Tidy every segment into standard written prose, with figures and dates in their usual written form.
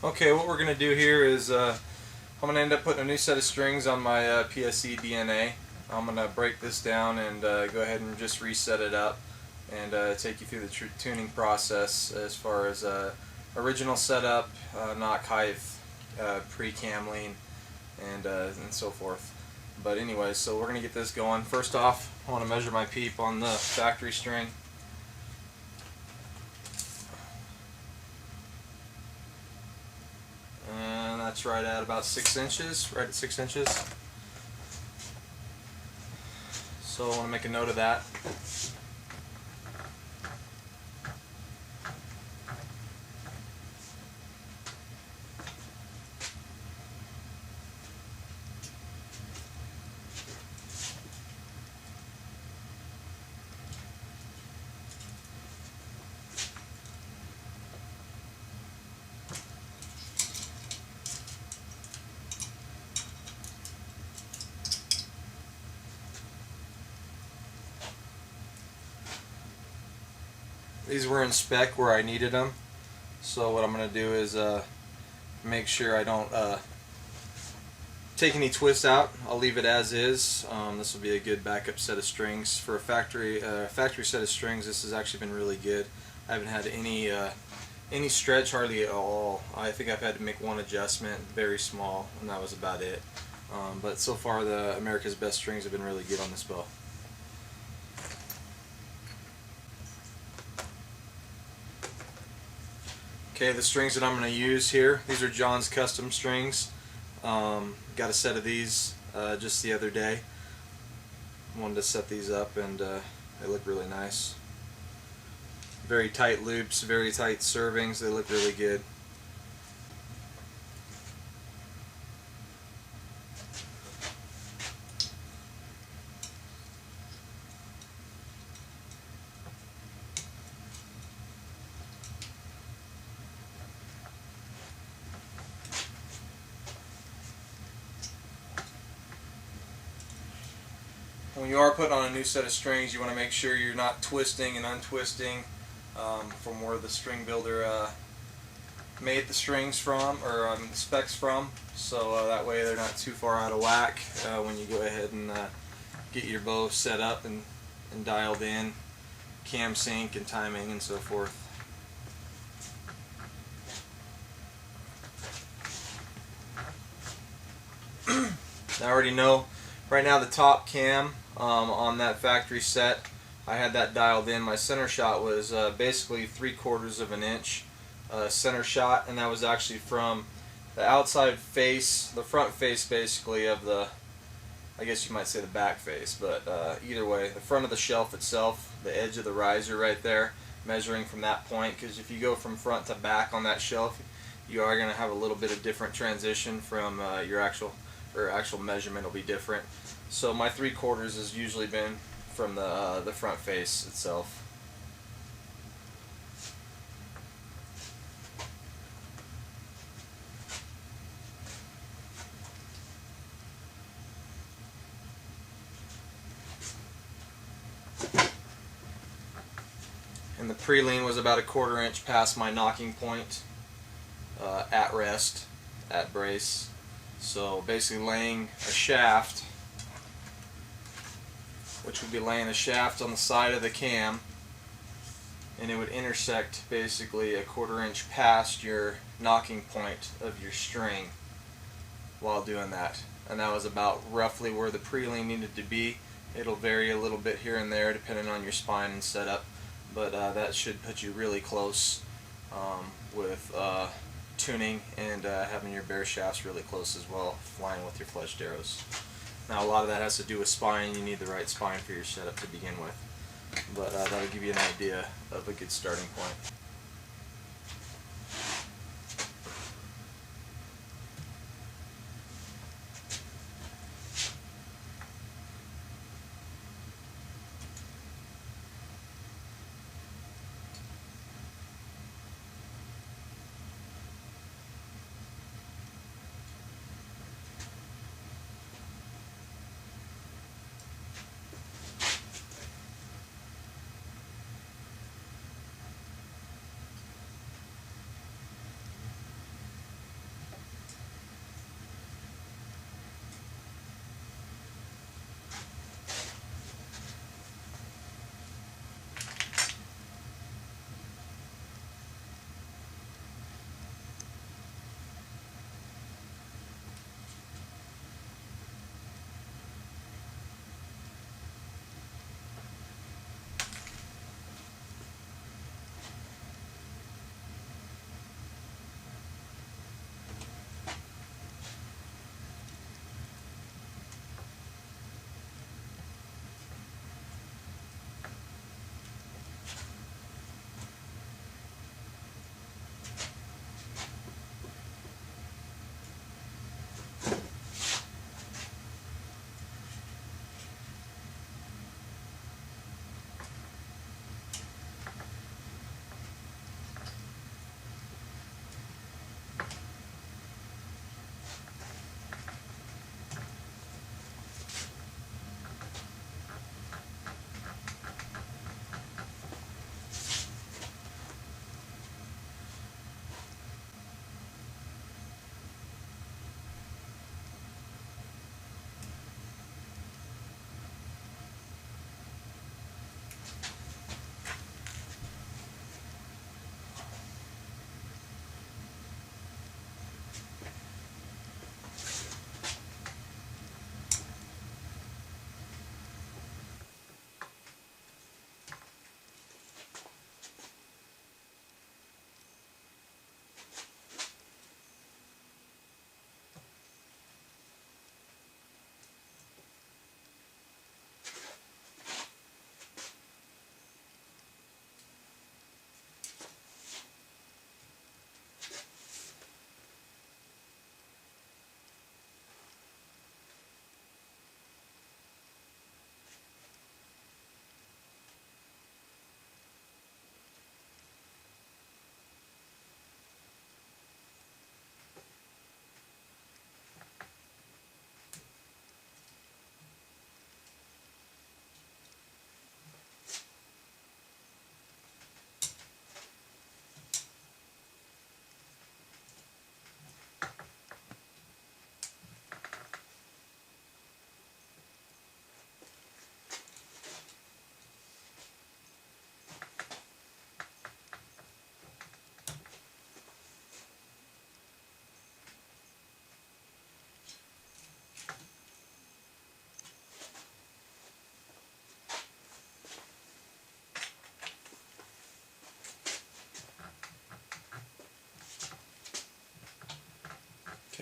Okay, what we're going to do here is I'm going to end up putting a new set of strings on my PSE DNA. I'm going to break this down and go ahead and just reset it up and take you through the tuning process as far as original setup, knock height, pre-camling, and so forth. But anyway, so we're going to get this going. First off, I want to measure my peep on the factory string. And that's right at about 6 inches, right at 6 inches. So I want to make a note of that. These were in spec where I needed them, so what I'm going to do is make sure I don't take any twists out. I'll leave it as is. This will be a good backup set of strings. For a factory set of strings, this has actually been really good. I haven't had any stretch hardly at all. I think I've had to make one adjustment, very small, and that was about it. But so far the America's Best strings have been really good on this bow. Okay, the strings that I'm going to use here, these are John's custom strings. Got a set of these just the other day. Wanted to set these up and they look really nice. Very tight loops, very tight servings, they look really good. When you are putting on a new set of strings, you want to make sure you're not twisting and untwisting from where the string builder made the strings from, or the specs from, so that way they're not too far out of whack when you go ahead and get your bow set up and dialed in, cam sync and timing and so forth. I already know right now the top cam on that factory set, I had that dialed in. My center shot was basically 3/4 of an inch center shot, and that was actually from the outside face, the front face basically of the, I guess you might say the back face, but either way, the front of the shelf itself, the edge of the riser right there, measuring from that point, because if you go from front to back on that shelf, you are going to have a little bit of different transition from your actual measurement will be different. So my 3/4 has usually been from the front face itself. And the pre-lean was about 1/4 inch past my knocking point at rest, at brace. So basically laying a shaft, which would be laying a shaft on the side of the cam, and it would intersect basically 1/4 inch past your knocking point of your string while doing that. And that was about roughly where the pre-lean needed to be. It'll vary a little bit here and there depending on your spine and setup, but that should put you really close with tuning and having your bare shafts really close as well, flying with your fletched arrows. Now a lot of that has to do with spine. You need the right spine for your setup to begin with, but that'll give you an idea of a good starting point.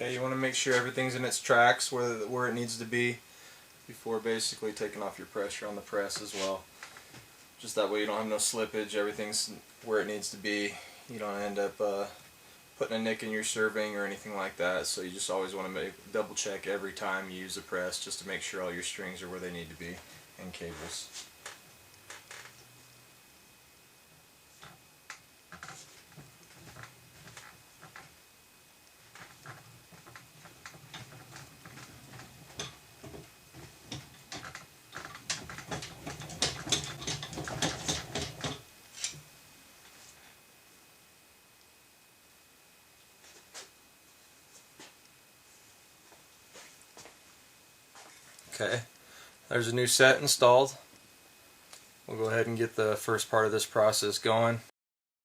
Okay, you want to make sure everything's in its tracks where it needs to be before basically taking off your pressure on the press as well. Just that way you don't have no slippage, everything's where it needs to be. You don't end up putting a nick in your serving or anything like that, so you just always want to double check every time you use the press just to make sure all your strings are where they need to be, and cables. Okay, there's a new set installed. We'll go ahead and get the first part of this process going.